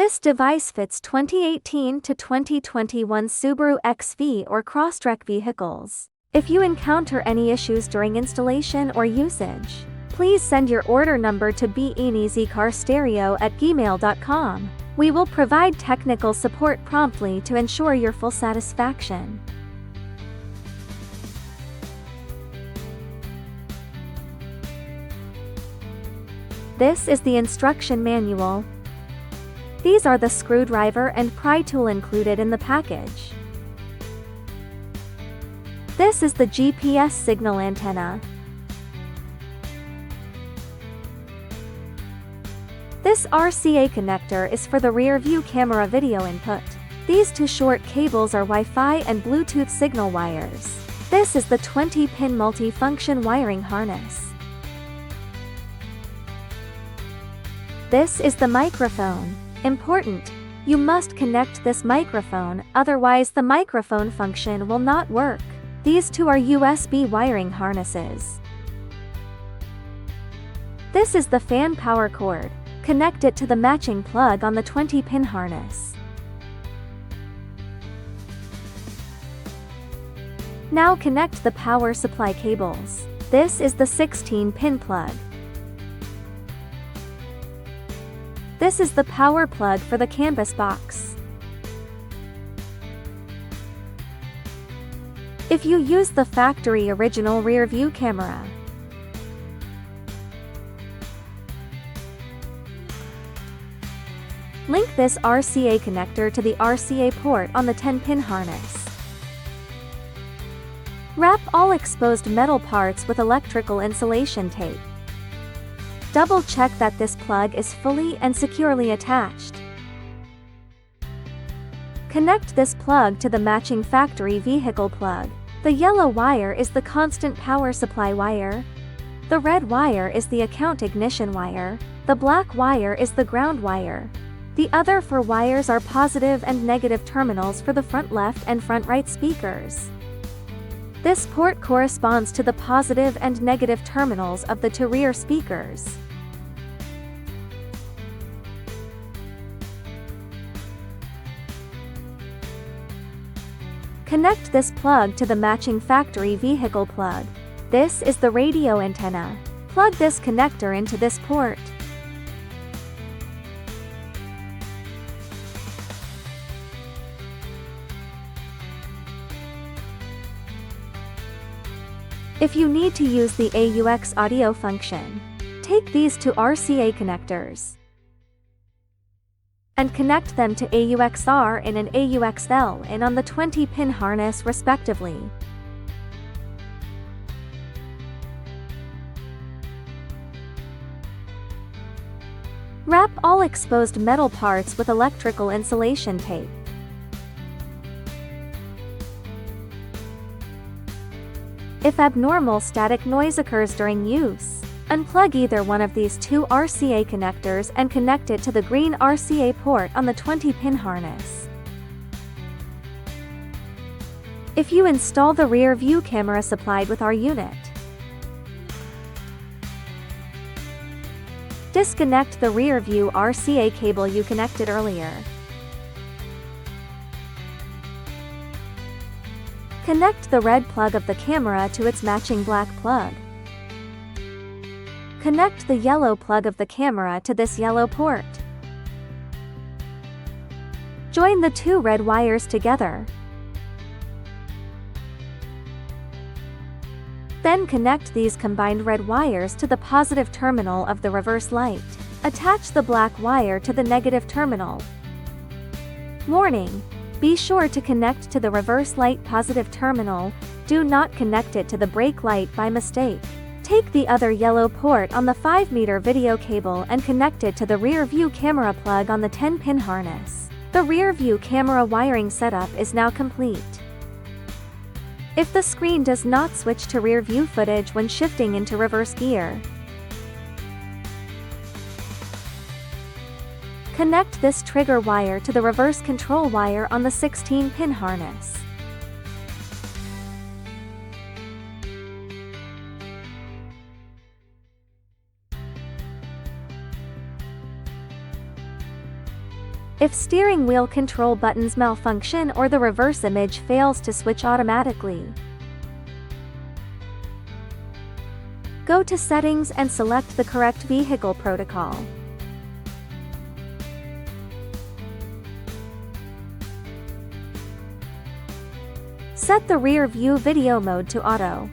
This device fits 2018 to 2021 Subaru XV or Crosstrek vehicles. If you encounter any issues during installation or usage, please send your order number to binizeofficial@gmail.com. We will provide technical support promptly to ensure your full satisfaction. This is the instruction manual. These are the screwdriver and pry tool included in the package. This is the GPS signal antenna. This RCA connector is for the rear view camera video input. These two short cables are Wi-Fi and Bluetooth signal wires. This is the 20-pin multi-function wiring harness. This is the microphone. Important: you must connect this microphone, otherwise the microphone function will not work. These two are USB wiring harnesses. This is the fan power cord. Connect it to the matching plug on the 20-pin harness. Now connect the power supply cables. This is the 16-pin plug. This is the power plug for the canvas box. If you use the factory original rear view camera, link this RCA connector to the RCA port on the 10-pin harness. Wrap all exposed metal parts with electrical insulation tape. Double-check that this plug is fully and securely attached. Connect this plug to the matching factory vehicle plug. The yellow wire is the constant power supply wire. The red wire is the account ignition wire. The black wire is the ground wire. The other four wires are positive and negative terminals for the front left and front right speakers. This port corresponds to the positive and negative terminals of the two rear speakers. Connect this plug to the matching factory vehicle plug. This is the radio antenna. Plug this connector into this port. If you need to use the AUX audio function, take these two RCA connectors and connect them to AUXR in and AUXL in on the 20-pin harness respectively. Wrap all exposed metal parts with electrical insulation tape. If abnormal static noise occurs during use, unplug either one of these two RCA connectors and connect it to the green RCA port on the 20-pin harness. If you install the rear view camera supplied with our unit, disconnect the rear view RCA cable you connected earlier. Connect the red plug of the camera to its matching black plug. Connect the yellow plug of the camera to this yellow port. Join the two red wires together. Then connect these combined red wires to the positive terminal of the reverse light. Attach the black wire to the negative terminal. Warning: be sure to connect to the reverse light positive terminal. Do not connect it to the brake light by mistake. Take the other yellow port on the 5-meter video cable and connect it to the rear view camera plug on the 10-pin harness. The rear view camera wiring setup is now complete. If the screen does not switch to rear view footage when shifting into reverse gear, connect this trigger wire to the reverse control wire on the 16-pin harness. If steering wheel control buttons malfunction or the reverse image fails to switch automatically. Go to Settings and select the correct vehicle protocol. Set the rear view video mode to auto.